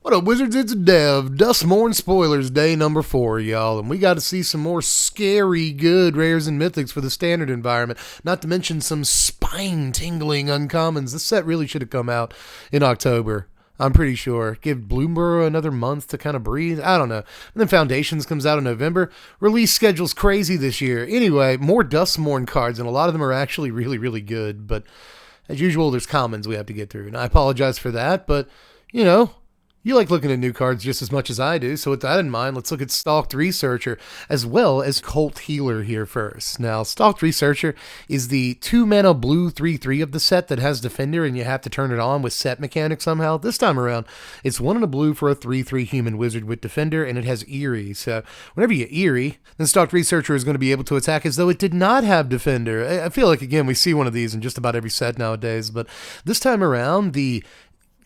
What up, Wizards? It's Dev. Duskmourn Spoilers Day number 4, y'all. And we got to see some more scary good rares and mythics for the standard environment. Not to mention some spine-tingling uncommons. This set really should have come out in October. I'm pretty sure. Give Bloomburrow another month to kind of breathe. I don't know. And then Foundations comes out in November. Release schedule's crazy this year. Anyway, more Duskmourn cards, and a lot of them are actually really, really good. But as usual, there's commons we have to get through. And I apologize for that, but, you know, you like looking at new cards just as much as I do, so with that in mind, let's look at Stalked Researcher as well as Cult Healer here first. Now, Stalked Researcher is the 2-mana blue 3/3 of the set that has Defender, and you have to turn it on with set mechanics somehow. This time around, it's 1 and a blue for a 3/3 human wizard with Defender, and it has Eerie. So whenever you Eerie, then Stalked Researcher is going to be able to attack as though it did not have Defender. I feel like, again, we see one of these in just about every set nowadays, but this time around, the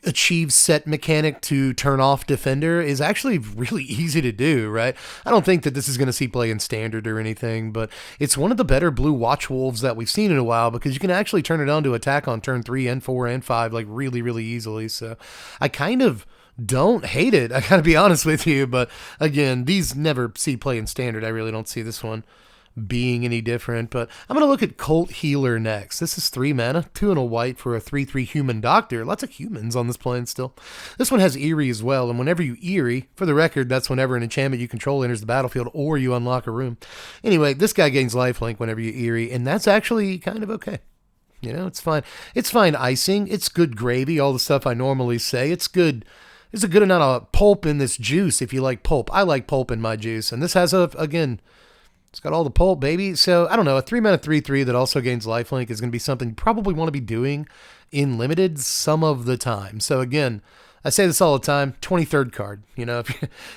achieve set mechanic to turn off Defender is actually really easy to do, right? I don't think that this is going to see play in Standard or anything, but it's one of the better blue Watch Wolves that we've seen in a while because you can actually turn it on to attack on turn 3 and 4 and 5 like really, really easily. So I kind of don't hate it, I gotta be honest with you, but again, these never see play in Standard. I really don't see this one being any different, but I'm going to look at Cult Healer next. This is 3 mana, 2 and a white for a 3/3 human doctor. Lots of humans on this plane still. This one has Eerie as well, and whenever you Eerie, for the record, that's whenever an enchantment you control enters the battlefield or you unlock a room. Anyway, this guy gains lifelink whenever you Eerie, and that's actually kind of okay. You know, it's fine. It's fine icing. It's good gravy, all the stuff I normally say. It's good. There's a good amount of pulp in this juice if you like pulp. I like pulp in my juice, and this has again, it's got all the pulp, baby. So, I don't know, a 3-mana 3/3 that also gains lifelink is going to be something you probably want to be doing in Limited some of the time. So, again, I say this all the time, 23rd card. You know,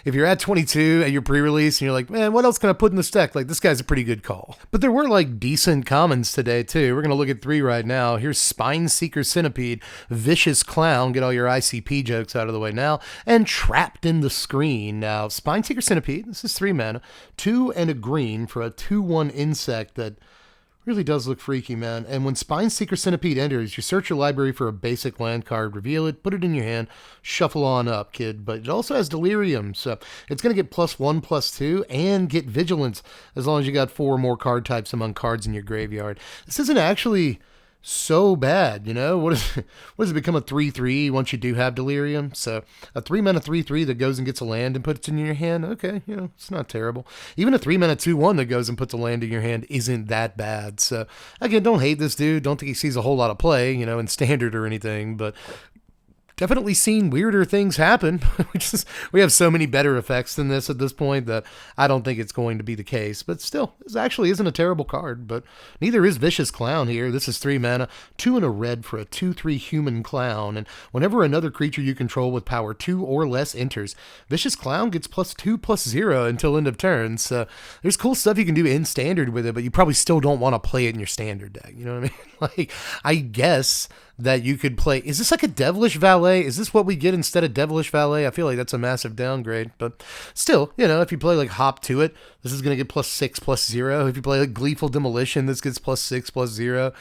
if you're at 22 at your pre-release and you're like, man, what else can I put in this deck? Like, this guy's a pretty good call. But there were, like, decent commons today, too. We're going to look at 3 right now. Here's Spine Seeker Centipede, Vicious Clown, get all your ICP jokes out of the way now, and Trapped in the Screen. Now, Spine Seeker Centipede, this is 3 mana, 2 and a green for a 2/1 insect that really does look freaky, man. And when Spine Seeker Centipede enters, you search your library for a basic land card, reveal it, put it in your hand, shuffle on up, kid. But it also has Delirium, so it's going to get +1/+2 and get Vigilance as long as you got 4 or more card types among cards in your graveyard. This isn't actually so bad, you know? What does it become a 3/3 once you do have Delirium? So a 3-mana 3/3 that goes and gets a land and puts it in your hand, okay, you know, it's not terrible. Even a 3-mana 2/1 that goes and puts a land in your hand isn't that bad. So again, don't hate this dude. Don't think he sees a whole lot of play, you know, in Standard or anything, but definitely seen weirder things happen. We have so many better effects than this at this point that I don't think it's going to be the case. But still, this actually isn't a terrible card, but neither is Vicious Clown here. This is 3 mana, 2 and a red for a 2/3 human clown. And whenever another creature you control with power 2 or less enters, Vicious Clown gets +2/+0 until end of turn. So there's cool stuff you can do in Standard with it, but you probably still don't want to play it in your Standard deck. You know what I mean? Like, I guess that you could play. Is this like a Devilish Valet? Is this what we get instead of Devilish Valet? I feel like that's a massive downgrade, but still, you know, if you play like Hop to it, this is going to get +6/+0. If you play like Gleeful Demolition, this gets +6/+0.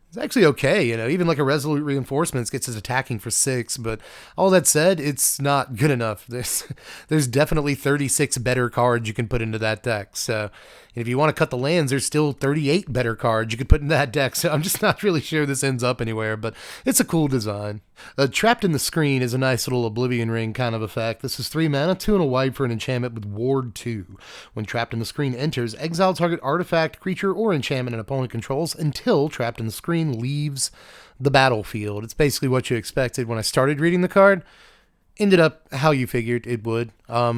It's actually okay, you know, even like a Resolute Reinforcements gets his attacking for 6, but all that said, it's not good enough. There's definitely 36 better cards you can put into that deck, so if you want to cut the lands, there's still 38 better cards you could put in that deck, so I'm just not really sure this ends up anywhere, but it's a cool design. Trapped in the Screen is a nice little Oblivion Ring kind of effect. This is 3 mana, 2 and a white for an enchantment with Ward 2. When Trapped in the Screen enters, exile target artifact, creature, or enchantment an opponent controls until Trapped in the Screen leaves the battlefield. It's basically what you expected when I started reading the card. Ended up how you figured it would,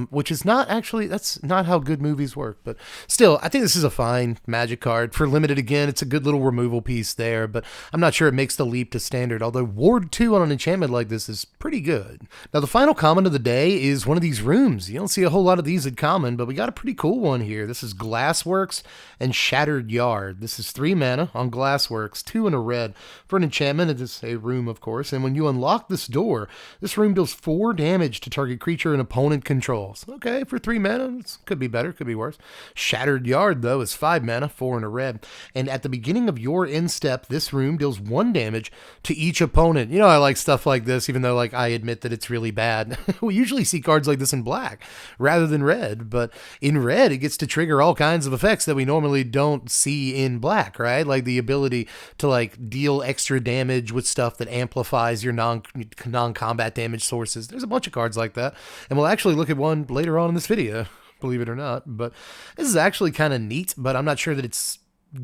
which is not actually, that's not how good movies work, but still, I think this is a fine Magic card. For Limited, again, it's a good little removal piece there, but I'm not sure it makes the leap to Standard, although Ward 2 on an enchantment like this is pretty good. Now, the final common of the day is one of these rooms. You don't see a whole lot of these in common, but we got a pretty cool one here. This is Glassworks and Shattered Yard. This is 3 mana on Glassworks, 2 and a red for an enchantment. It is a room, of course, and when you unlock this door, this room deals 4 damage to target creature an opponent controls controls. Okay, for 3 mana, it could be better, could be worse. Shattered Yard, though, is 5 mana, 4 and a red. And at the beginning of your end step, this room deals 1 damage to each opponent. You know, I like stuff like this, even though, like, I admit that it's really bad. We usually see cards like this in black rather than red, but in red, it gets to trigger all kinds of effects that we normally don't see in black, right? Like the ability to, like, deal extra damage with stuff that amplifies your non-combat damage sources. There's a bunch of cards like that, and we'll actually look at one later on in this video, believe it or not. But this is actually kind of neat, but I'm not sure that it's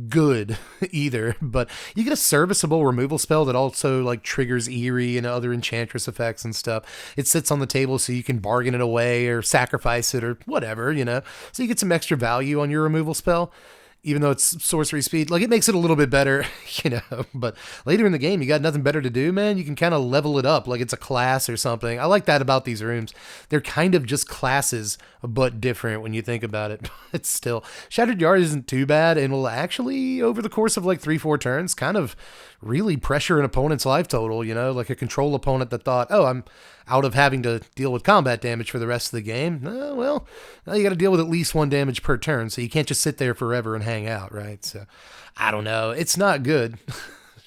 good either. But you get a serviceable removal spell that also like triggers Eerie and other enchantress effects and stuff. It sits on the table so you can bargain it away or sacrifice it or whatever, you know, so you get some extra value on your removal spell. Even though it's sorcery speed, like, it makes it a little bit better, you know, but later in the game, you got nothing better to do, man. You can kind of level it up like it's a class or something. I like that about these rooms. They're kind of just classes, but different when you think about it. It's still, Shattered Yard isn't too bad and will actually, over the course of like 3-4 turns, kind of really pressure an opponent's life total, you know, like a control opponent that thought, oh, I'm out of having to deal with combat damage for the rest of the game. Well, now you got to deal with at least 1 damage per turn, so you can't just sit there forever and hang out, right? So, I don't know. It's not good.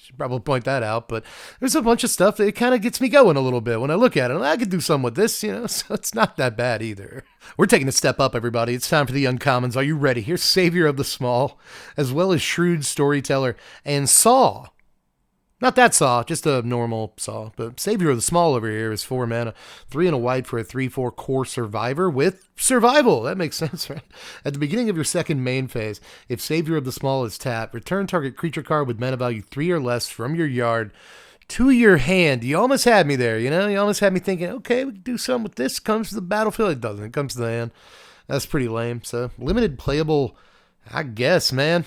Should probably point that out, but there's a bunch of stuff that it kind of gets me going a little bit when I look at it. I could do some with this, you know, so it's not that bad either. We're taking a step up, everybody. It's time for the uncommons. Are you ready? Here's Savior of the Small, as well as Shrewd Storyteller and Saw. Not that Saw, just a normal Saw. But Savior of the Small over here is 4 mana, 3 and a white for a 3/4 core survivor with survival. That makes sense, right? At the beginning of your second main phase, if Savior of the Small is tapped, return target creature card with mana value 3 or less from your yard to your hand. You almost had me there, you know? You almost had me thinking, okay, we can do something with this. Comes to the battlefield. It doesn't. It comes to the hand. That's pretty lame. So, limited playable, I guess, man.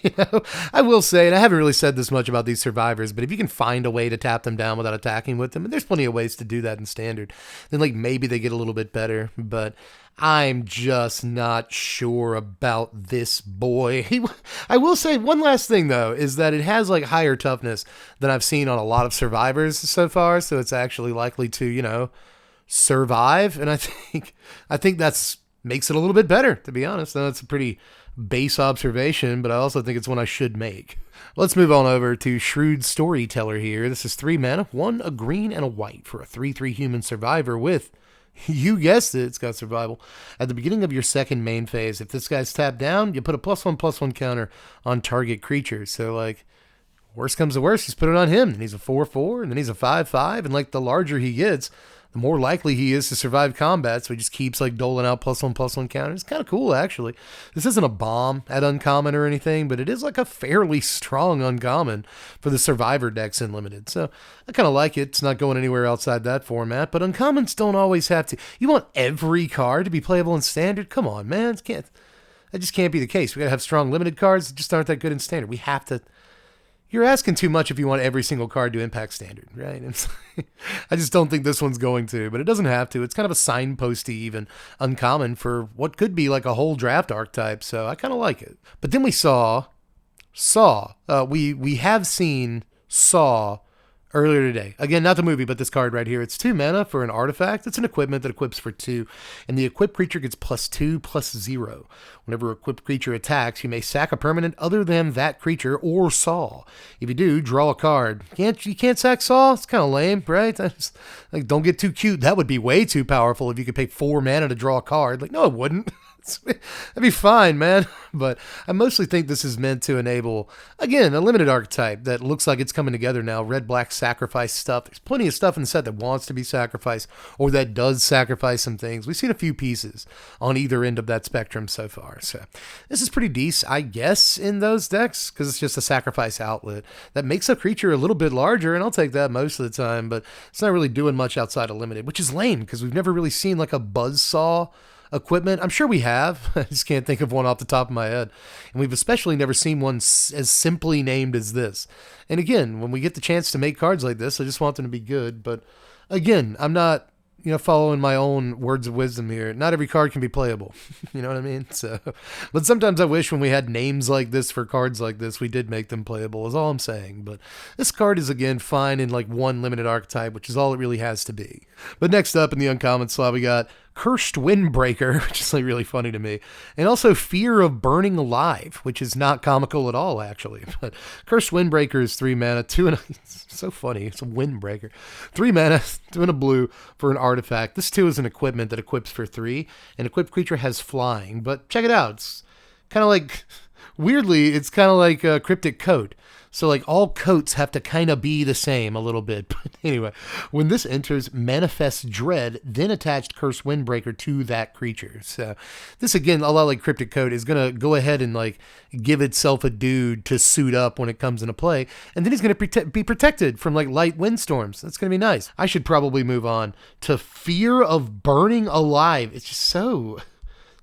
You know, I will say, and I haven't really said this much about these survivors, but if you can find a way to tap them down without attacking with them, and there's plenty of ways to do that in Standard, then like maybe they get a little bit better. But I'm just not sure about this boy. I will say one last thing though, is that it has like higher toughness than I've seen on a lot of survivors so far, so it's actually likely to, you know, survive. And I think that's makes it a little bit better, to be honest. Now, that's a pretty base observation, but I also think it's one I should make. Let's move on over to Shrewd Storyteller here. This is 3 mana, 1 a green and a white for a 3/3 human survivor with, you guessed it, it's got survival. At the beginning of your second main phase, if this guy's tapped down, you put a +1/+1 counter on target creature. So, like, worst comes to worst, just put it on him. And he's a 4/4, and then he's a 5/5, and, like, the larger he gets, the more likely he is to survive combat, so he just keeps like doling out +1/+1 counters. It's kind of cool, actually. This isn't a bomb at uncommon or anything, but it is like a fairly strong uncommon for the survivor decks in Limited. So I kind of like it. It's not going anywhere outside that format, but uncommons don't always have to. You want every card to be playable in Standard? Come on, man. That just can't be the case. We got to have strong Limited cards that just aren't that good in Standard. We have to. You're asking too much if you want every single card to impact Standard, right? I just don't think this one's going to, but it doesn't have to. It's kind of a signposty, even uncommon for what could be like a whole draft archetype, so I kind of like it. But then we saw Saw. We have seen Saw earlier today. Again, not the movie, but this card right here. It's 2 mana for an artifact. It's an equipment that equips for 2, and the equipped creature gets +2/+0. Whenever a equipped creature attacks, you may sack a permanent other than that creature or Saw. If you do, draw a card. You can't sack Saw? It's kind of lame, right? Like, don't get too cute. That would be way too powerful if you could pay 4 mana to draw a card. Like, no, it wouldn't. That'd be fine, man. But I mostly think this is meant to enable, again, a limited archetype that looks like it's coming together now. Red-black sacrifice stuff. There's plenty of stuff in the set that wants to be sacrificed or that does sacrifice some things. We've seen a few pieces on either end of that spectrum so far. So this is pretty decent, I guess, in those decks because it's just a sacrifice outlet that makes a creature a little bit larger, and I'll take that most of the time, but it's not really doing much outside of limited, which is lame because we've never really seen like a buzzsaw equipment. I'm sure we have. I just can't think of one off the top of my head. And we've especially never seen one as simply named as this. And again, when we get the chance to make cards like this, I just want them to be good. But again, I'm not, following my own words of wisdom here. Not every card can be playable. You know what I mean? So, but sometimes I wish when we had names like this for cards like this, we did make them playable, is all I'm saying. But this card is, again, fine in like one limited archetype, which is all it really has to be. But next up in the uncommon slot, we got Cursed Windbreaker, which is like really funny to me, and also Fear of Burning Alive, which is not comical at all, actually. But Cursed Windbreaker is 3 mana, 2 and a, it's so funny, it's a windbreaker. 3 mana, 2 and a blue for an artifact. This too is an equipment that equips for 3. An equipped creature has flying, but check it out, it's kind of like, weirdly, it's kind of like a Cryptic Coat. So, like, all coats have to kind of be the same a little bit. But anyway, when this enters, Manifest Dread, then attached Cursed Windbreaker to that creature. So, this, again, a lot like Cryptic Coat, is going to go ahead and, like, give itself a dude to suit up when it comes into play. And then he's going to be protected from, like, light windstorms. That's going to be nice. I should probably move on to Fear of Burning Alive. It's just so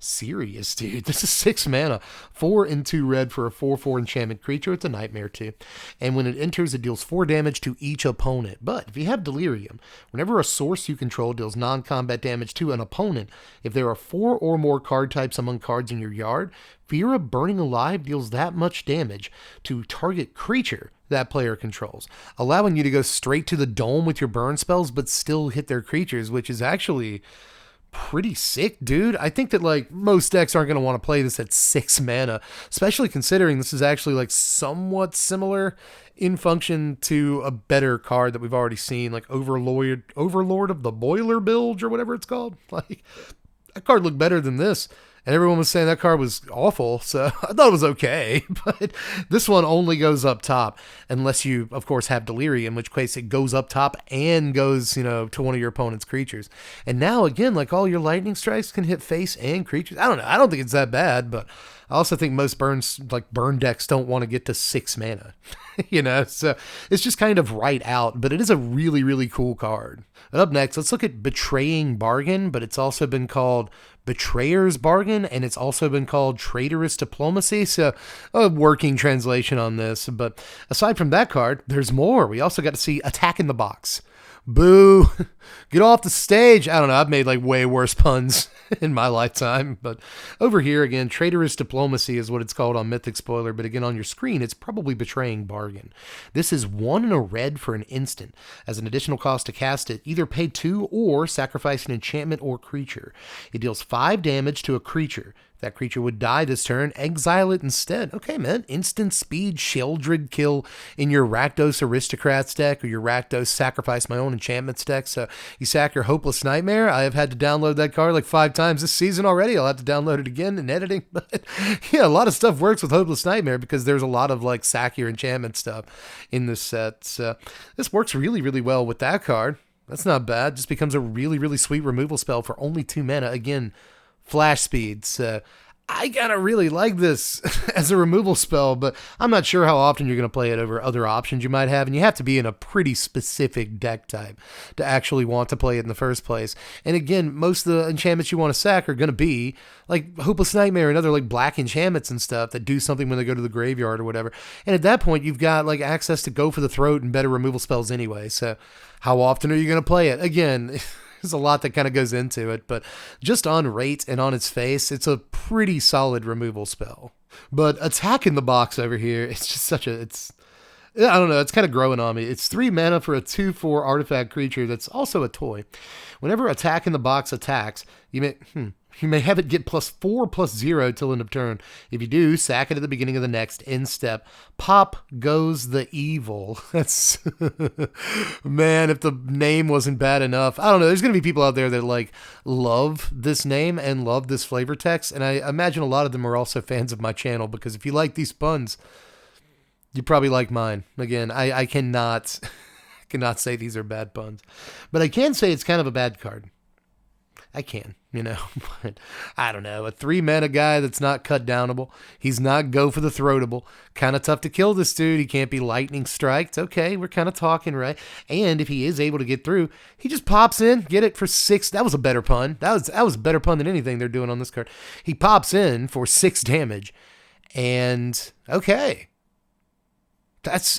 serious, dude. This is 6 mana, 4 and 2 red for a 4/4 enchantment creature. It's a nightmare too. And when it enters, it deals 4 damage to each opponent. But if you have Delirium, whenever a source you control deals non-combat damage to an opponent, if there are 4 or more card types among cards in your yard, Fear of Burning Alive deals that much damage to target creature that player controls, allowing you to go straight to the dome with your burn spells, but still hit their creatures, which is actually pretty sick, dude. I think that, like, most decks aren't going to want to play this at 6 mana, especially considering this is actually, like, somewhat similar in function to a better card that we've already seen, like Overlord of the Boiler Bilge or whatever it's called. Like, that card looked better than this. And everyone was saying that card was awful, so I thought it was okay. But this one only goes up top, unless you, of course, have Delirium, in which case it goes up top and goes, you know, to one of your opponent's creatures. And now, again, like, all your lightning strikes can hit face and creatures. I don't know. I don't think it's that bad, but I also think most burn decks don't want to get to 6 mana, you know, so it's just kind of right out, but it is a really, really cool card. And up next, let's look at Betraying Bargain, but it's also been called Betrayer's Bargain, and it's also been called Traitorous Diplomacy, so a working translation on this. But aside from that card, there's more. We also got to see Attack in the Box. Boo! Get off the stage! I don't know, I've made like way worse puns in my lifetime, but over here again, Traitorous Diplomacy is what it's called on Mythic Spoiler, but again on your screen, it's probably Betraying Bargain. This is 1 and a red for an instant. As an additional cost to cast it, either pay 2 or sacrifice an enchantment or creature. It deals 5 damage to a creature. If that creature would die this turn, exile it instead. Okay, man. Instant speed Sheldred kill in your Rakdos Aristocrats deck or your Rakdos Sacrifice My Own Enchantments deck. So you sack your Hopeless Nightmare. I have had to download that card like 5 times this season already. I'll have to download it again in editing. But yeah, a lot of stuff works with Hopeless Nightmare because there's a lot of like sack your enchantment stuff in this set. So this works really, really well with that card. That's not bad. Just becomes a really, really sweet removal spell for only 2 mana. Again, flash speeds. I kind of really like this as a removal spell, but I'm not sure how often you're going to play it over other options you might have, and you have to be in a pretty specific deck type to actually want to play it in the first place. And again, most of the enchantments you want to sack are going to be like Hopeless Nightmare and other like black enchantments and stuff that do something when they go to the graveyard or whatever. And at that point, you've got like access to Go for the Throat and better removal spells anyway. So how often are you going to play it? Again, there's a lot that kind of goes into it, but just on rate and on its face, it's a pretty solid removal spell. But Attack in the Box over here, it's just such a, I don't know, it's kind of growing on me. It's 3 mana for a 2/4 artifact creature that's also a toy. Whenever Attack in the Box attacks, you may have it get +4/+0 till end of turn. If you do, sack it at the beginning of the next end step. Pop goes the evil. That's man, if the name wasn't bad enough. I don't know. There's going to be people out there that like love this name and love this flavor text, and I imagine a lot of them are also fans of my channel because if you like these puns, you probably like mine. Again, I cannot say these are bad puns, but I can say it's kind of a bad card. I can, you know, but I don't know. A 3 mana guy that's not cut downable. He's not Go for the Throatable. Kind of tough to kill this dude. He can't be lightning striked. Okay, we're kind of talking, right? And if he is able to get through, he just pops in, get it for 6. That was a better pun. That was a better pun than anything they're doing on this card. He pops in for 6 damage. And okay.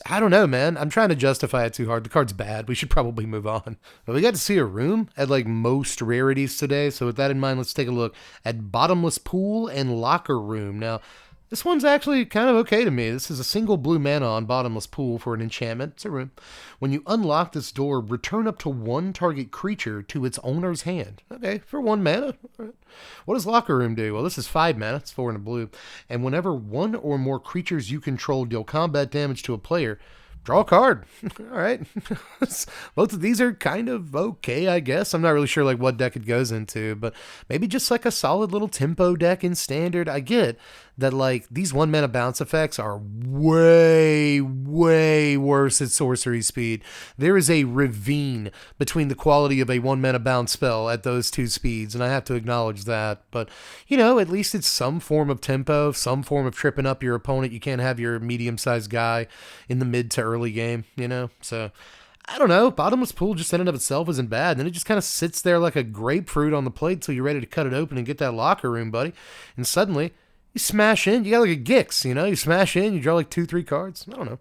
I don't know, man. I'm trying to justify it too hard. The card's bad. We should probably move on. But we got to see a room at like most rarities today. So with that in mind, let's take a look at Bottomless Pool and Locker Room. Now, This one's actually kind of okay to me. This is a single blue mana on Bottomless Pool for an enchantment. It's a room. When you unlock this door, return up to one target creature to its owner's hand. Okay, for 1 mana. All right. What does Locker Room do? Well, this is 5 mana. It's 4 in a blue. And whenever one or more creatures you control deal combat damage to a player, draw a card. All right. Both of these are kind of okay, I guess. I'm not really sure like what deck it goes into, but maybe just like a solid little tempo deck in standard. I get that like these 1 mana bounce effects are way worse at sorcery speed. There is a ravine between the quality of a 1 mana bounce spell at those 2 speeds, and I have to acknowledge that. But, you know, at least it's some form of tempo, some form of tripping up your opponent. You can't have your medium-sized guy in the mid to early game, you know? So, I don't know. Bottomless Pool just in and of itself isn't bad. Then it just kind of sits there like a grapefruit on the plate till you're ready to cut it open and get that Locker Room, buddy. And suddenly, you smash in. You got like a Gix, you know? You smash in, you draw like 2-3 cards. I don't know.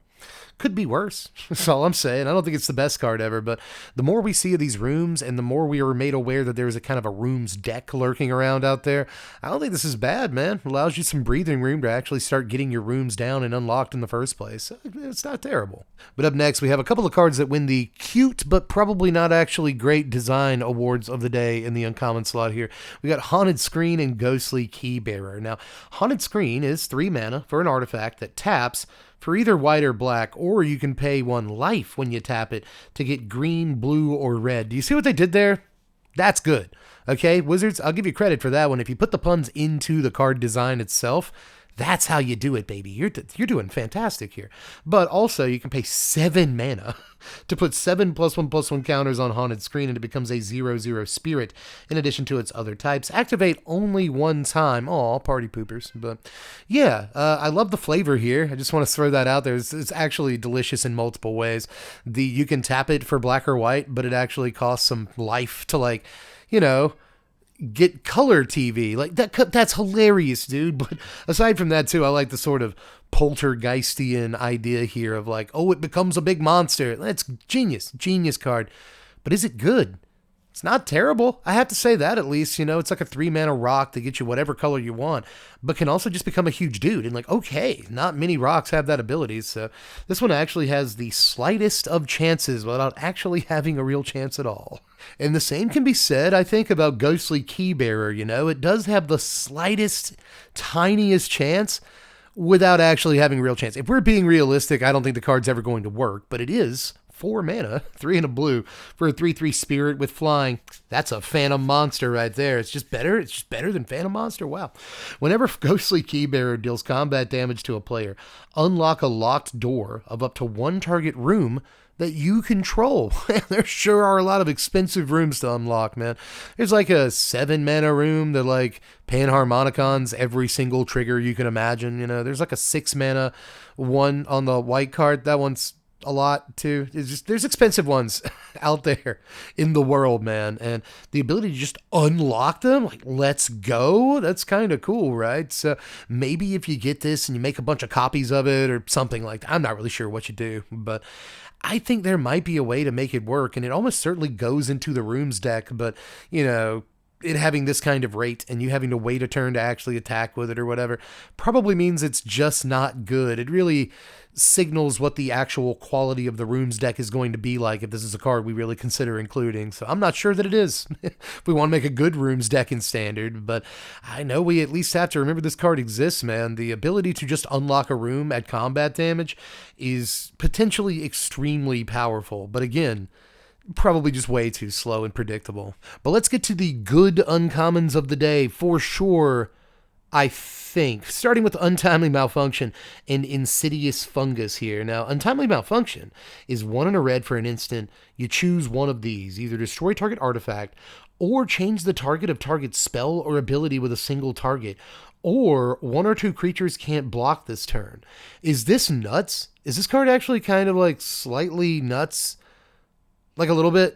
Could be worse. That's all I'm saying. I don't think it's the best card ever, but the more we see of these rooms and the more we are made aware that there's a kind of a rooms deck lurking around out there, I don't think this is bad, man. It allows you some breathing room to actually start getting your rooms down and unlocked in the first place. It's not terrible. But up next, we have a couple of cards that win the cute but probably not actually great design awards of the day in the uncommon slot here. We got Haunted Screen and Ghostly Keybearer. Now, Haunted Screen is 3 mana for an artifact that taps for either white or black, or you can pay 1 life when you tap it to get green, blue, or red. Do you see what they did there? That's good. Okay, Wizards, I'll give you credit for that one. If you put the puns into the card design itself, that's how you do it, baby. You're doing fantastic here. But also, you can pay 7 mana to put 7 +1/+1 counters on Haunted Screen, and it becomes a 0/0 spirit in addition to its other types. Activate only 1 time. Aw, party poopers. But yeah, I love the flavor here. I just want to throw that out there. It's actually delicious in multiple ways. You can tap it for black or white, but it actually costs some life to, like, you know, get color TV. Like that's hilarious, dude. But aside from that too, I like the sort of poltergeistian idea here of like, oh, it becomes a big monster. That's genius card. But is it good? It's not terrible. I have to say that at least, you know, it's like a 3 mana rock that gets you whatever color you want, but can also just become a huge dude. And like, okay, not many rocks have that ability. So this one actually has the slightest of chances without actually having a real chance at all. And the same can be said, I think, about Ghostly Keybearer. You know, it does have the slightest, tiniest chance without actually having a real chance. If we're being realistic, I don't think the card's ever going to work, but it is 4 mana, 3 in a blue for a 3/3 spirit with flying. That's a Phantom Monster right there. It's just better. It's just better than Phantom Monster. Wow. Whenever Ghostly Keybearer deals combat damage to a player, unlock a locked door of up to 1 target room that you control. There sure are a lot of expensive rooms to unlock, man. There's like a 7 mana room that like Panharmonicons every single trigger you can imagine. You know, there's like a 6 mana one on the white card. That one's a lot too. It's just, there's expensive ones out there in the world, man. And the ability to just unlock them, like, let's go. That's kind of cool, right? So maybe if you get this and you make a bunch of copies of it or something like that, I'm not really sure what you do, but I think there might be a way to make it work, and it almost certainly goes into the rooms deck, but, you know, it having this kind of rate and you having to wait a turn to actually attack with it or whatever probably means it's just not good. It really signals what the actual quality of the rooms deck is going to be like if this is a card we really consider including. So I'm not sure that it is. If we want to make a good rooms deck in standard, but I know we at least have to remember this card exists, man. The ability to just unlock a room at combat damage is potentially extremely powerful, but again, probably just way too slow and predictable. But let's get to the good uncommons of the day for sure. I think, starting with Untimely Malfunction and Insidious Fungus here. Now, Untimely Malfunction is 1 in a red for an instant. You choose one of these, either destroy target artifact, or change the target of target spell or ability with a single target, or 1 or 2 creatures can't block this turn. Is this nuts? Is this card actually kind of like slightly nuts? Like a little bit,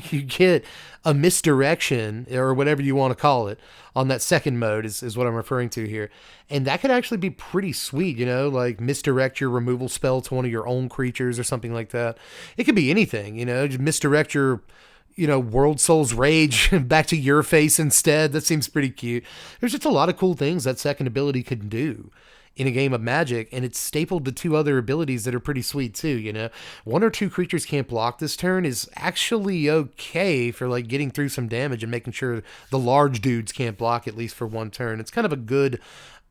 you get a misdirection or whatever you want to call it on that second mode is what I'm referring to here. And that could actually be pretty sweet, you know, like misdirect your removal spell to one of your own creatures or something like that. It could be anything, you know, just misdirect your, you know, World Soul's Rage back to your face instead. That seems pretty cute. There's just a lot of cool things that second ability could do. in a game of Magic, and it's stapled to 2 other abilities that are pretty sweet too, you know? 1 or 2 creatures can't block this turn is actually okay for like getting through some damage and making sure the large dudes can't block at least for 1 turn. It's kind of a good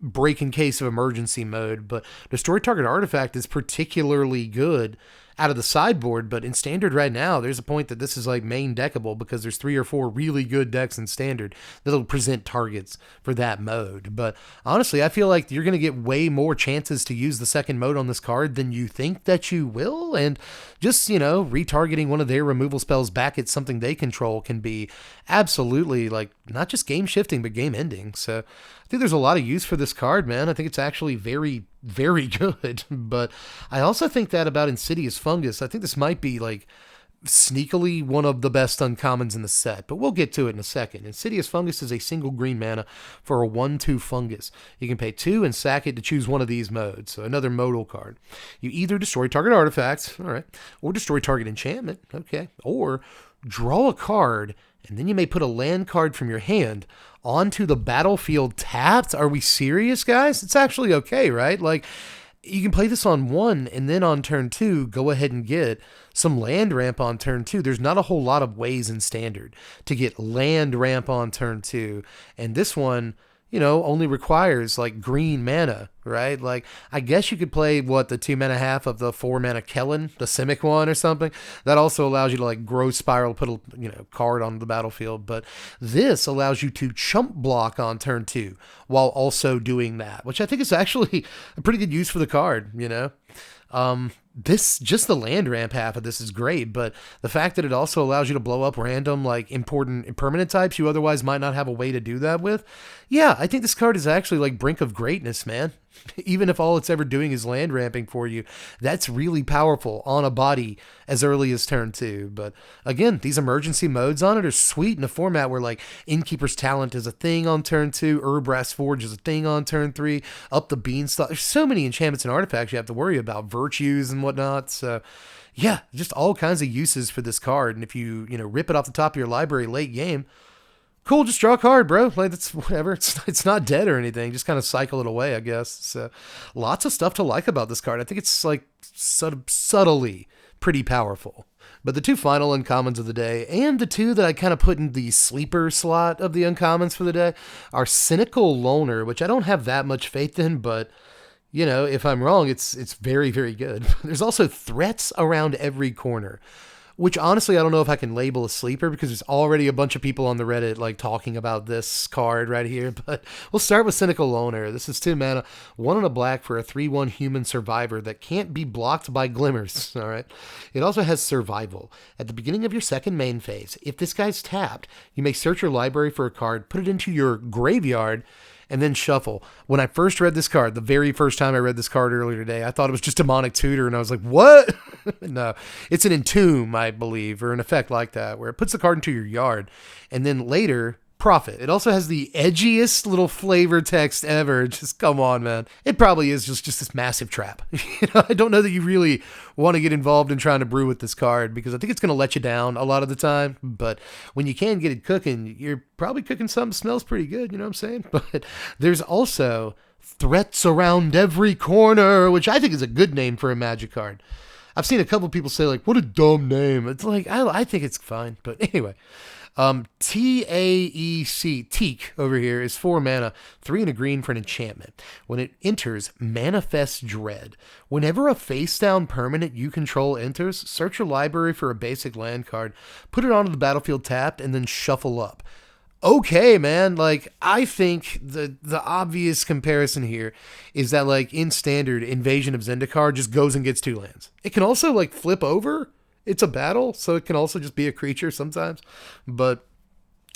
break in case of emergency mode, but Destroy Target Artifact is particularly good out of the sideboard, but in Standard right now, there's a point that this is like main deckable because there's 3 or 4 really good decks in Standard that'll present targets for that mode. But honestly, I feel like you're going to get way more chances to use the second mode on this card than you think that you will, and just, you know, retargeting one of their removal spells back at something they control can be absolutely, like, not just game shifting, but game ending. So I think there's a lot of use for this card, man. I think it's actually very, very good. But I also think that about Insidious Fungus. I think this might be like sneakily one of the best uncommons in the set, but we'll get to it in a second. Insidious Fungus is a single green mana for a 1/2 fungus. You can pay 2 and sack it to choose one of these modes, so another modal card. You either destroy target artifacts, all right, or destroy target enchantment, okay, or draw a card, and then you may put a land card from your hand onto the battlefield tapped. Are we serious, guys? It's actually okay, right? Like, you can play this on 1, and then on turn 2, go ahead and get some land ramp on turn 2. There's not a whole lot of ways in Standard to get land ramp on turn 2, and this one, you know, only requires like green mana, right? Like, I guess you could play the 2 mana half of the 4 mana Kellen, the Simic one or something. That also allows you to like Growth Spiral, put a, you know, card on the battlefield. But this allows you to chump block on turn 2 while also doing that, which I think is actually a pretty good use for the card, you know? This, just the land ramp half of this is great, but the fact that it also allows you to blow up random, like, important permanent types you otherwise might not have a way to do that with. Yeah, I think this card is actually like brink of greatness, man. Even if all it's ever doing is land ramping for you, that's really powerful on a body as early as turn 2. But again, these emergency modes on it are sweet in a format where like Innkeeper's Talent is a thing on turn 2, Urbrass Forge is a thing on turn 3, Up the Beanstalk. There's so many enchantments and artifacts you have to worry about, virtues and whatnot. So yeah, just all kinds of uses for this card. And if you rip it off the top of your library late game, cool, just draw a card, bro. Like, that's whatever. It's not dead or anything. Just kind of cycle it away, I guess. So lots of stuff to like about this card. I think it's like subtly pretty powerful. But the 2 final uncommons of the day, and the 2 that I kind of put in the sleeper slot of the uncommons for the day, are Cynical Loner, which I don't have that much faith in, but you know, if I'm wrong, it's very, very good. There's also Threats Around Every Corner, which honestly I don't know if I can label a sleeper because there's already a bunch of people on the Reddit like talking about this card right here. But we'll start with Cynical Loner. This is 2 mana, 1 and a black for a 3/1 human survivor that can't be blocked by glimmers. All right. It also has Survival. At the beginning of your second main phase, if this guy's tapped, you may search your library for a card, put it into your graveyard, and then shuffle. When I first read this card, the very first time I read this card earlier today, I thought it was just Demonic Tutor, and I was like, what? No, it's an Entomb, I believe, or an effect like that, where it puts the card into your yard, and then later, Profit. It also has the edgiest little flavor text ever. Just come on, man. It probably is just this massive trap. I don't know that you really want to get involved in trying to brew with this card because I think it's going to let you down a lot of the time. But when you can get it cooking, you're probably cooking something that smells pretty good. You know what I'm saying? But there's also Threats Around Every Corner, which I think is a good name for a Magic card. I've seen a couple people say, like, what a dumb name. It's like, I think it's fine. But anyway. TAEC, Teak over here is 4 mana, 3 and a green for an enchantment. When it enters, Manifest Dread. Whenever a face-down permanent you control enters, search your library for a basic land card, put it onto the battlefield tapped, and then shuffle up. Okay, man, like, I think the obvious comparison here is that, like, in Standard, Invasion of Zendikar just goes and gets 2 lands. It can also, like, flip over. It's a battle, so it can also just be a creature sometimes. But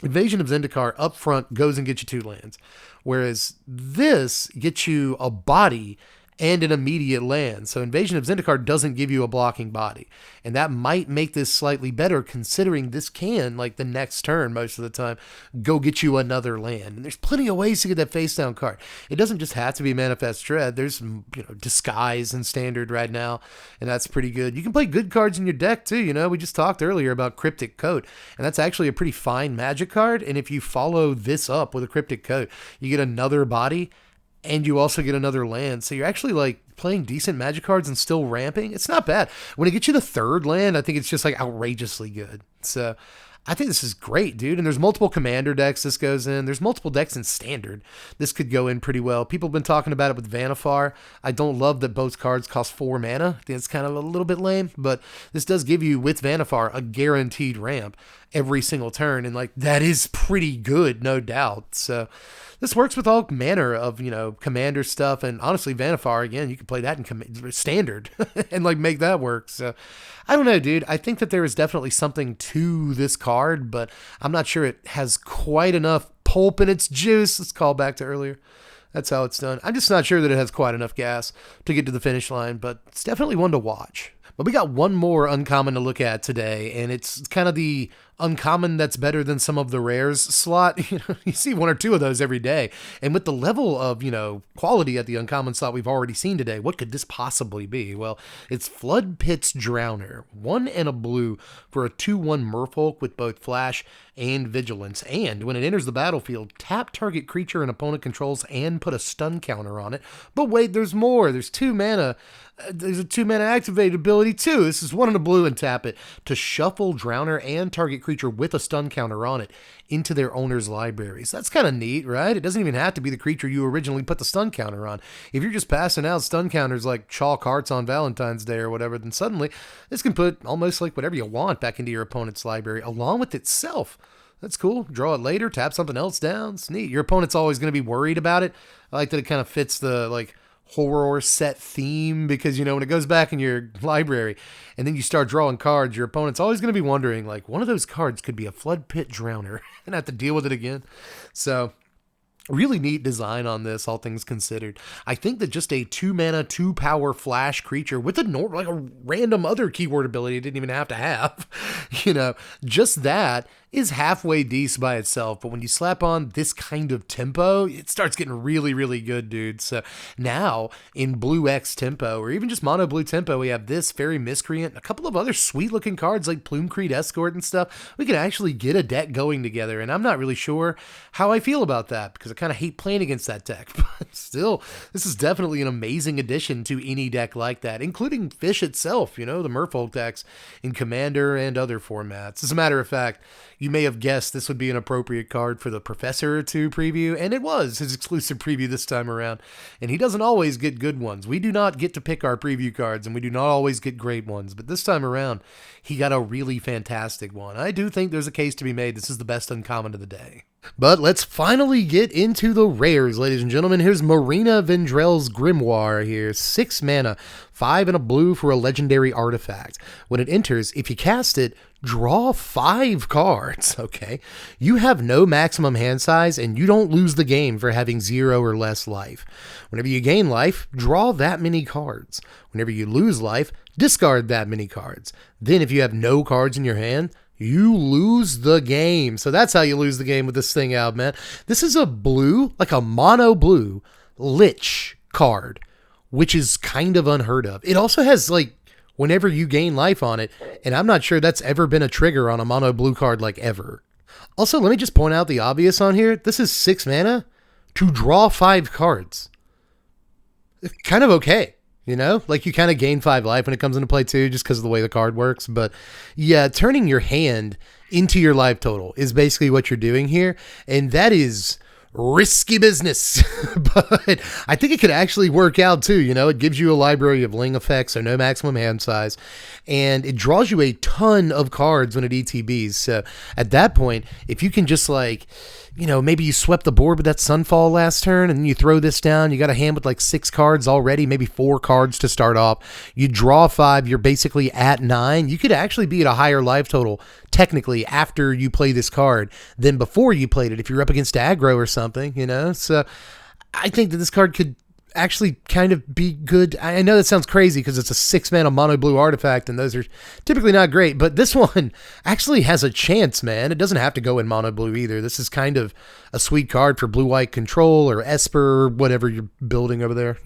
Invasion of Zendikar up front goes and gets you 2 lands. Whereas this gets you a body and an immediate land. So Invasion of Zendikar doesn't give you a blocking body. And that might make this slightly better considering this can, like the next turn most of the time, go get you another land. And there's plenty of ways to get that face down card. It doesn't just have to be Manifest Dread. There's some, Disguise in Standard right now, and that's pretty good. You can play good cards in your deck too, we just talked earlier about Cryptic Coat, and that's actually a pretty fine Magic card. And if you follow this up with a Cryptic Coat, you get another body and you also get another land. So you're actually like playing decent Magic cards and still ramping. It's not bad. When it gets you the third land, I think it's just like outrageously good. So I think this is great, dude. And there's multiple commander decks this goes in. There's multiple decks in standard. This could go in pretty well. People have been talking about it with Vannifar. I don't love that both cards cost 4 mana. I think it's kind of a little bit lame, but this does give you, with Vannifar, a guaranteed ramp every single turn. And like, that is pretty good, no doubt. So this works with all manner of, commander stuff. And honestly, Vannifar, again, you can play that in standard and like make that work. So I don't know, dude. I think that there is definitely something to this card, but I'm not sure it has quite enough pulp in its juice. Let's call back to earlier. That's how it's done. I'm just not sure that it has quite enough gas to get to the finish line, but it's definitely one to watch. But we got one more uncommon to look at today, and it's kind of the uncommon that's better than some of the rares slot. You see one or two of those every day. And with the level of, quality at the uncommon slot we've already seen today, what could this possibly be? Well, it's Flood Pit's Drowner. 1 and a blue for a 2/1 Merfolk with both Flash and Vigilance. And when it enters the battlefield, tap target creature an opponent controls and put a stun counter on it. But wait, there's more. There's 2 mana. There's a 2 mana activate ability too. This is 1 and a blue and tap it to shuffle Drowner and target creature with a stun counter on it into their owner's libraries. That's kind of neat, right? It doesn't even have to be the creature you originally put the stun counter on. If you're just passing out stun counters like chalk hearts on Valentine's Day or whatever, then suddenly this can put almost like whatever you want back into your opponent's library along with itself. That's cool. Draw it later, tap something else down. It's neat. Your opponent's always going to be worried about it. I like that it kind of fits the horror set theme, because when it goes back in your library and then you start drawing cards, your opponent's always going to be wondering, like, one of those cards could be a Flood Pit Drowner and have to deal with it again. So really neat design on this, all things considered. I think that just a 2 mana, 2 power flash creature with a random other keyword ability it didn't even have to have, just that is halfway decent by itself. But when you slap on this kind of tempo, it starts getting really, really good, dude. So now in blue X tempo, or even just mono blue tempo, we have this Fairy Miscreant, a couple of other sweet looking cards like Plume-Creed Escort and stuff. We can actually get a deck going together, and I'm not really sure how I feel about that, because I kind of hate playing against that deck. But still, this is definitely an amazing addition to any deck like that, including Fish itself, the Merfolk decks in Commander and other formats. As a matter of fact, you may have guessed this would be an appropriate card for the Professor to preview, and it was his exclusive preview this time around. And he doesn't always get good ones. We do not get to pick our preview cards, and we do not always get great ones. But this time around, he got a really fantastic one. I do think there's a case to be made. This is the best uncommon of the day. But let's finally get into the rares, ladies and gentlemen. Here's Marina Vendrell's Grimoire here. 6 mana, 5 and a blue for a legendary artifact. When it enters, if you cast it, draw 5 cards, okay? You have no maximum hand size, and you don't lose the game for having 0 or less life. Whenever you gain life, draw that many cards. Whenever you lose life, discard that many cards. Then if you have no cards in your hand, you lose the game. So that's how you lose the game with this thing out, man. This is a blue, like a mono blue Lich card, which is kind of unheard of. It also has whenever you gain life on it, and I'm not sure that's ever been a trigger on a mono blue card ever. Also, let me just point out the obvious on here. This is 6 mana to draw 5 cards. It's kind of okay. You kind of gain 5 life when it comes into play too, just because of the way the card works. But yeah, turning your hand into your life total is basically what you're doing here. And that is risky business. But I think it could actually work out too. It gives you a library of Ling effects, so no maximum hand size. And it draws you a ton of cards when it ETBs. So at that point, if you can just maybe you swept the board with that Sunfall last turn, and then you throw this down. You got a hand with 6 cards already, maybe 4 cards to start off. You draw 5, you're basically at 9. You could actually be at a higher life total, technically, after you play this card than before you played it, if you're up against aggro or something, So I think that this card could actually kind of be good. I know that sounds crazy because it's a 6 mana mono blue artifact, and those are typically not great, but this one actually has a chance, man. It doesn't have to go in mono blue either. This is kind of a sweet card for blue-white control or Esper, or whatever you're building over there.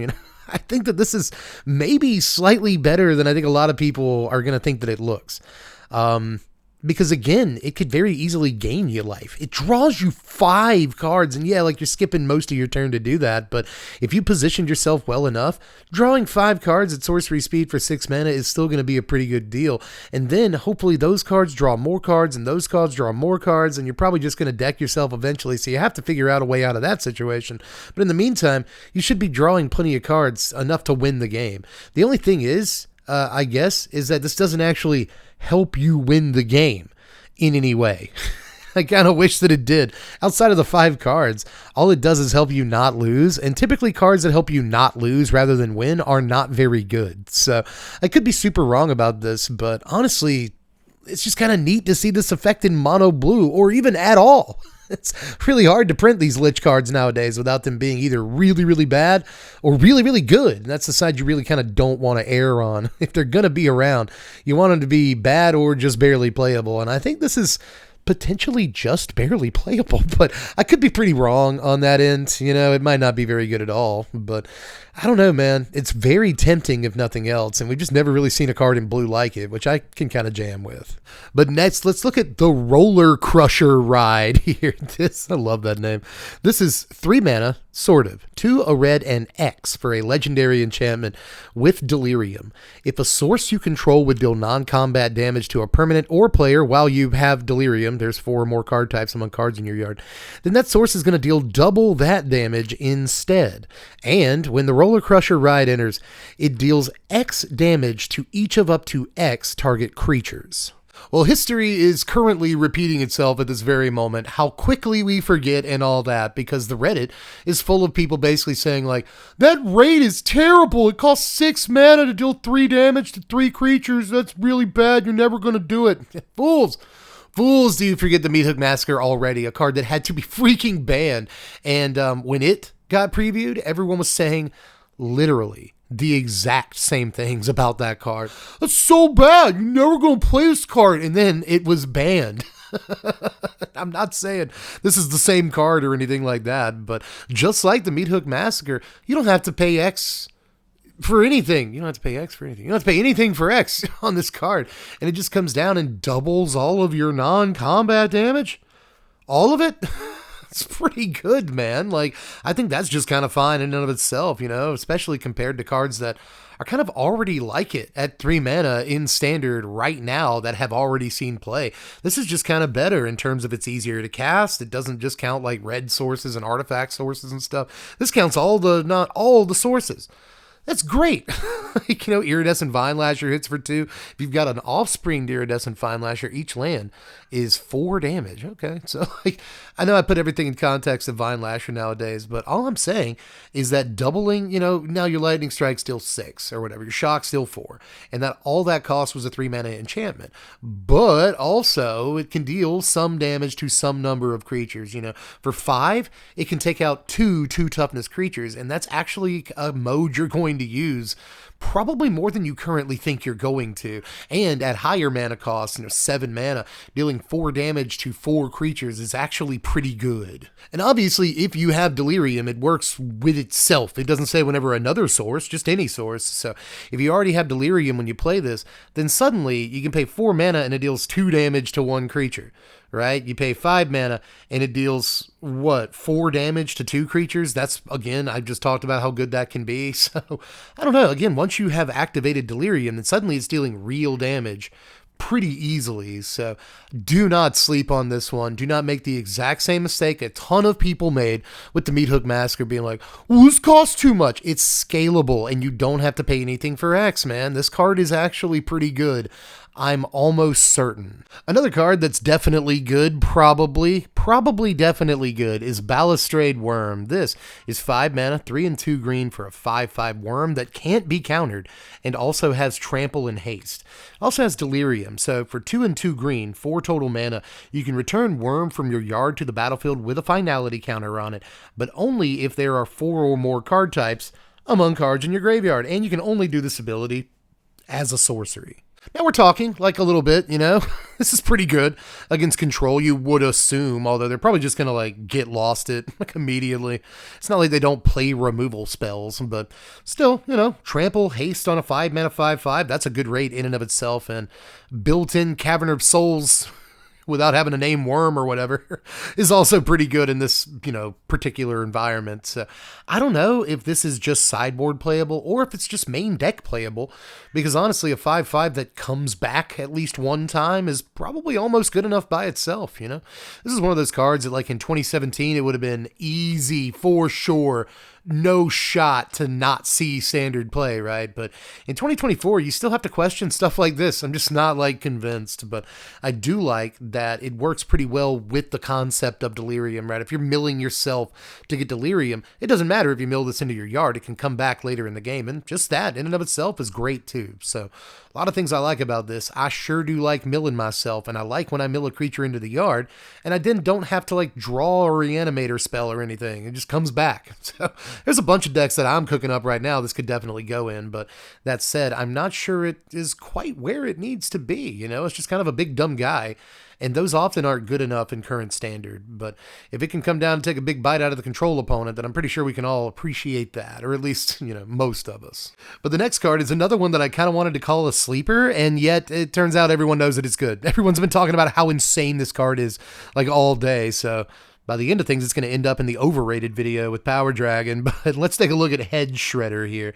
I think that this is maybe slightly better than I think a lot of people are going to think that it looks. Because again, it could very easily gain you life. It draws you 5 cards, and yeah, like you're skipping most of your turn to do that, but if you positioned yourself well enough, drawing 5 cards at sorcery speed for 6 mana is still going to be a pretty good deal. And then hopefully those cards draw more cards, and those cards draw more cards, and you're probably just going to deck yourself eventually, so you have to figure out a way out of that situation. But in the meantime, you should be drawing plenty of cards, enough to win the game. The only thing is, I guess, is that this doesn't actually help you win the game in any way. I kind of wish that it did. Outside of the 5 cards, all it does is help you not lose, and typically cards that help you not lose rather than win are not very good. So I could be super wrong about this, but honestly, it's just kind of neat to see this effect in mono blue, or even at all. It's really hard to print these Lich cards nowadays without them being either really, really bad or really, really good. And that's the side you really kind of don't want to err on. If they're going to be around, you want them to be bad or just barely playable. And I think this is potentially just barely playable, but I could be pretty wrong on that end. You know, it might not be very good at all, but I don't know, man. It's very tempting if nothing else, and we've just never really seen a card in blue like it, which I can kind of jam with. But next, let's look at the Roller Crusher Ride here. I love that name. This is 3 mana, sort of. 2, a red, and X for a legendary enchantment with Delirium. If a source you control would deal non-combat damage to a permanent or player while you have Delirium, there's 4 or more card types among cards in your yard, then that source is going to deal double that damage instead. And when the Roller Crusher Ride enters, it deals X damage to each of up to X target creatures. Well, history is currently repeating itself at this very moment. How quickly we forget and all that, because the Reddit is full of people basically saying like, that raid is terrible. It costs 6 mana to deal 3 damage to 3 creatures. That's really bad. You're never going to do it. Fools. Fools, do you forget the Meathook Massacre already, a card that had to be freaking banned. And when it got previewed, everyone was saying literally the exact same things about that card. That's so bad. You're never going to play this card. And then it was banned. I'm not saying this is the same card or anything like that, but just like the Meathook Massacre, you don't have to pay X for anything. You don't have to pay X for anything. You don't have to pay anything for X on this card. And it just comes down and doubles all of your non-combat damage. All of it. It's pretty good, man. Like, I think that's just kind of fine in and of itself, you know, especially compared to cards that are kind of already like it at 3 mana in standard right now that have already seen play. This is just kind of better in terms of it's easier to cast. It doesn't just count like red sources and artifact sources and stuff. This counts not all the sources. That's great. Like, you know, Iridescent Vine Lasher hits for 2. If you've got an Offspring Iridescent Vine Lasher, each land is 4 damage. Okay, so like, I know I put everything in context of Vine Lasher nowadays, but all I'm saying is that doubling, you know, now your Lightning Strike still 6 or whatever, your Shock still 4, and that all that cost was a 3 mana enchantment. But also, it can deal some damage to some number of creatures. You know, for 5, it can take out 2 toughness creatures, and that's actually a mode you're going to use probably more than you currently think you're going to. And at higher mana costs, you know, 7 mana, dealing 4 damage to 4 creatures is actually pretty good. And obviously, if you have Delirium, it works with itself. It doesn't say whenever another source, just any source. So if you already have Delirium when you play this, then suddenly you can pay 4 mana and it deals 2 damage to 1 creature. Right? You pay 5 mana and it deals, 4 damage to 2 creatures? That's, again, I just talked about how good that can be. So, I don't know. Again, once you have activated Delirium, then suddenly it's dealing real damage pretty easily. So, do not sleep on this one. Do not make the exact same mistake a ton of people made with the Meathook Massacre being like, well, this costs too much. It's scalable and you don't have to pay anything for X, man. This card is actually pretty good. I'm almost certain. Another card that's definitely good, probably definitely good, is Balustrade Worm. This is 5 mana, 3 and 2 green for a 5/5 worm that can't be countered, and also has Trample and Haste. Also has Delirium, so for 2 and 2 green, 4 total mana, you can return Worm from your yard to the battlefield with a finality counter on it, but only if there are 4 or more card types among cards in your graveyard, and you can only do this ability as a sorcery. Now we're talking like a little bit, you know. This is pretty good against control, you would assume, although they're probably just going to like get lost it like immediately. It's not like they don't play removal spells, but still, you know, trample, haste on a 5-mana 5/5, that's a good rate in and of itself, and built-in Cavern of Souls without having to name worm or whatever is also pretty good in this, you know, particular environment. So I don't know if this is just sideboard playable or if it's just main deck playable, because honestly, a 5/5 that comes back at least one time is probably almost good enough by itself, you know? This is one of those cards that, like, in 2017, it would have been easy for sure, no shot to not see standard play, right? But in 2024, you still have to question stuff like this. I'm just not like convinced, but I do like that it works pretty well with the concept of Delirium, right? If you're milling yourself to get Delirium, it doesn't matter if you mill this into your yard, it can come back later in the game, and just that in and of itself is great too. So a lot of things I like about this. I sure do like milling myself, and I like when I mill a creature into the yard, and I then don't have to like draw a reanimator spell or anything. It just comes back. So there's a bunch of decks that I'm cooking up right now this could definitely go in, but that said, I'm not sure it is quite where it needs to be, you know? It's just kind of a big dumb guy, and those often aren't good enough in current standard. But if it can come down and take a big bite out of the control opponent, then I'm pretty sure we can all appreciate that, or at least, you know, most of us. But the next card is another one that I kind of wanted to call a sleeper, and yet it turns out everyone knows that it's good. Everyone's been talking about how insane this card is like all day, so by the end of things, it's going to end up in the overrated video with Power Dragon. But let's take a look at Head Shredder here.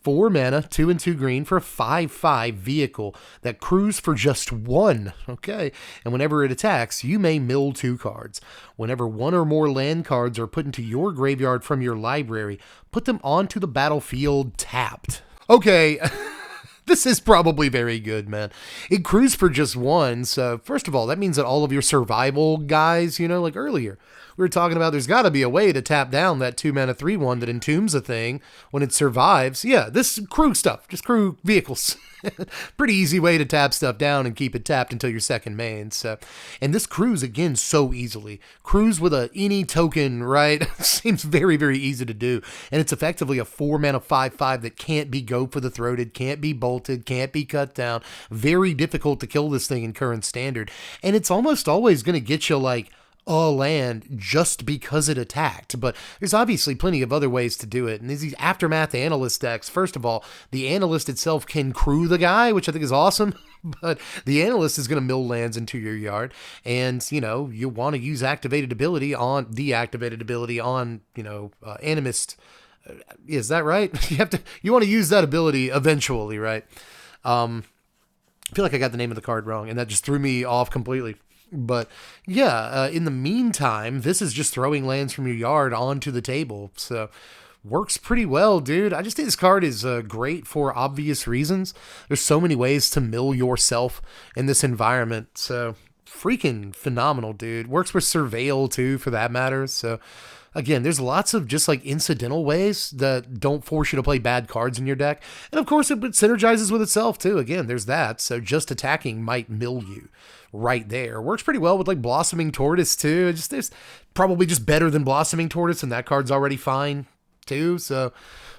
4 mana, 2 and 2 green for a 5/5 vehicle that crews for just 1. Okay. And whenever it attacks, you may mill 2 cards. Whenever 1 or more land cards are put into your graveyard from your library, put them onto the battlefield tapped. Okay. This is probably very good, man. It crews for just 1, so first of all, that means that all of your survival guys, you know, like earlier, we were talking about there's got to be a way to tap down that 2 mana 3/1 that entombs a thing when it survives. Yeah, this crew stuff, just crew vehicles. Pretty easy way to tap stuff down and keep it tapped until your second main. So, and this crews again so easily. Crews with any token, right? Seems very, very easy to do. And it's effectively a 4 mana 5/5 that can't be go for the throated, can't be bolted, can't be cut down. Very difficult to kill this thing in current standard. And it's almost always going to get you like a land just because it attacked, but there's obviously plenty of other ways to do it. And these Aftermath Analyst decks, first of all, the Analyst itself can crew the guy, which I think is awesome, but the Analyst is going to mill lands into your yard, and, you know, you want to use activated ability on, you know, Animist. Is that right? You want to use that ability eventually, right? I feel like I got the name of the card wrong, and that just threw me off completely. But yeah, in the meantime, this is just throwing lands from your yard onto the table. So works pretty well, dude. I just think this card is great for obvious reasons. There's so many ways to mill yourself in this environment. So freaking phenomenal, dude. Works with Surveil too, for that matter. So again, there's lots of just like incidental ways that don't force you to play bad cards in your deck. And of course, it synergizes with itself too. Again, there's that. So just attacking might mill you right there. Works pretty well with like Blossoming Tortoise too. It's probably just better than Blossoming Tortoise, and that card's already fine too. So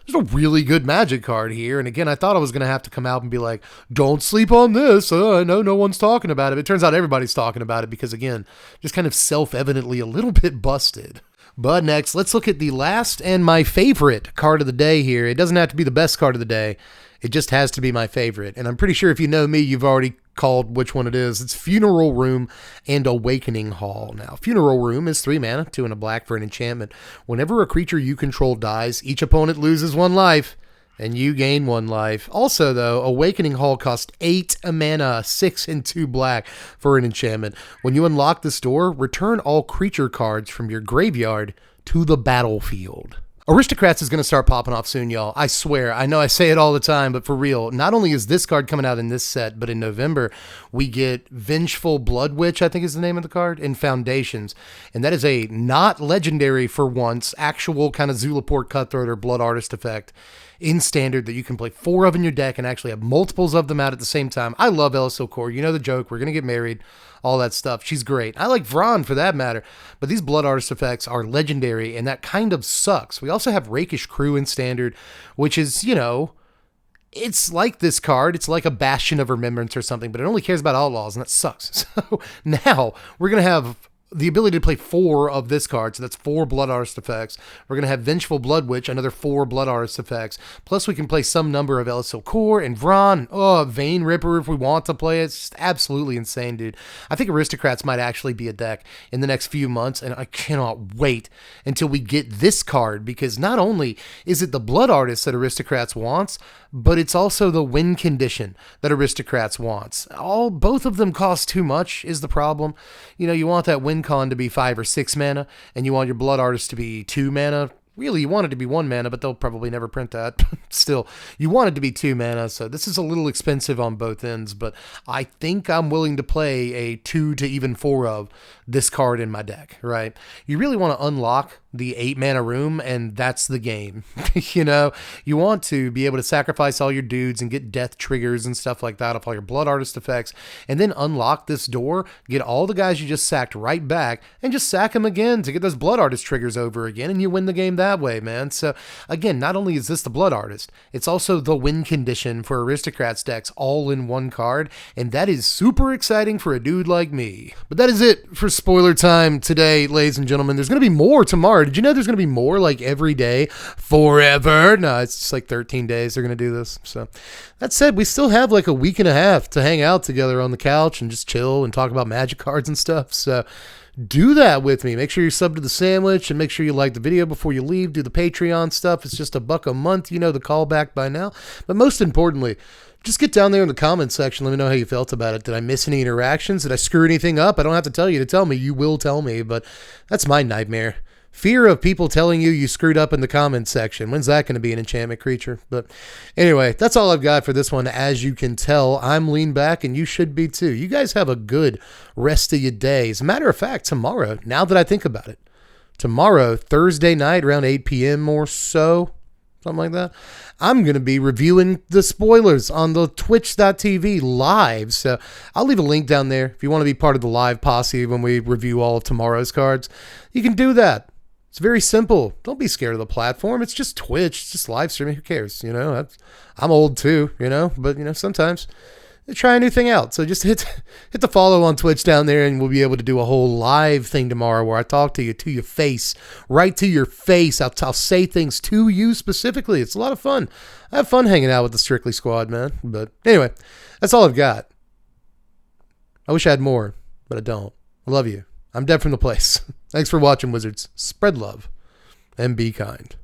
there's a really good Magic card here. And again, I thought I was going to have to come out and be like, don't sleep on this. I know no one's talking about it. But it turns out everybody's talking about it because, again, just kind of self-evidently a little bit busted. But next, let's look at the last and my favorite card of the day here. It doesn't have to be the best card of the day. It just has to be my favorite. And I'm pretty sure if you know me, you've already called which one it is. It's Funeral Room and Awakening Hall. Now, Funeral Room is 3 mana, 2 and a black for an enchantment. Whenever a creature you control dies, each opponent loses 1 life, and you gain 1 life. Also, though, Awakening Hall costs 8 mana, 6 and 2 black for an enchantment. When you unlock this door, return all creature cards from your graveyard to the battlefield. Aristocrats is going to start popping off soon, y'all. I swear. I know I say it all the time, but for real, not only is this card coming out in this set, but in November, we get Vengeful Blood Witch, I think is the name of the card, in Foundations. And that is a not legendary for once, actual kind of Zulaport Cutthroat or Blood Artist effect in Standard that you can play 4 of in your deck and actually have multiples of them out at the same time. I love Elisol Core. You know the joke. We're going to get married. All that stuff. She's great. I like Vron for that matter, but these Blood Artist effects are legendary, and that kind of sucks. We also have Rakish Crew in Standard, which is, you know, it's like this card. It's like a Bastion of Remembrance or something, but it only cares about outlaws, and that sucks. So now we're going to have the ability to play 4 of this card, so that's 4 Blood Artist effects. We're going to have Vengeful Blood Witch, another 4 Blood Artist effects. Plus, we can play some number of Elisil Core and Vron, Vein Ripper if we want to play it. It's just absolutely insane, dude. I think Aristocrats might actually be a deck in the next few months, and I cannot wait until we get this card, because not only is it the Blood Artist that Aristocrats wants, but it's also the win condition that Aristocrats wants. Both of them cost too much is the problem. You know, you want that win con to be 5 or 6 mana, and you want your Blood Artist to be 2 mana. Really, you want it to be 1 mana, but they'll probably never print that. Still, you want it to be 2 mana, so this is a little expensive on both ends, but I think I'm willing to play a 2 to even 4 of this card in my deck, right? You really want to unlock the 8 mana room, and that's the game. You know, you want to be able to sacrifice all your dudes and get death triggers and stuff like that off all your Blood Artist effects, and then unlock this door, get all the guys you just sacked right back, and just sack them again to get those Blood Artist triggers over again, and you win the game that way, man. So again, not only is this the Blood Artist, it's also the win condition for Aristocrats decks all in one card, and that is super exciting for a dude like me. But that is it for spoiler time today, ladies and gentlemen. There's going to be more tomorrow. Did you know there's going to be more like every day forever? No, it's just like 13 days they're going to do this. So that said, we still have like a week and a half to hang out together on the couch and just chill and talk about Magic cards and stuff. So do that with me. Make sure you sub to the sandwich, and make sure you like the video before you leave. Do the Patreon stuff. It's just $1 a month. You know the callback by now. But most importantly, just get down there in the comments section. Let me know how you felt about it. Did I miss any interactions? Did I screw anything up? I don't have to tell you to tell me. You will tell me, but that's my nightmare. Fear of people telling you screwed up in the comments section. When's that going to be an enchantment creature? But anyway, that's all I've got for this one. As you can tell, I'm lean back, and you should be too. You guys have a good rest of your day. As a matter of fact, tomorrow, now that I think about it, tomorrow, Thursday night around 8 p.m. or so, something like that, I'm going to be reviewing the spoilers on the twitch.tv live. So I'll leave a link down there if you want to be part of the live posse when we review all of tomorrow's cards. You can do that. It's very simple. Don't be scared of the platform. It's just Twitch. It's just live streaming. Who cares? You know, I'm old too, you know, but you know, sometimes try a new thing out. So just hit the follow on Twitch down there, and we'll be able to do a whole live thing tomorrow where I talk to your face, right to your face. I'll say things to you specifically. It's a lot of fun. I have fun hanging out with the Strictly squad, man. But anyway, that's all I've got. I wish I had more, but I don't. I love you. I'm dead from the place. Thanks for watching, Wizards. Spread love and be kind.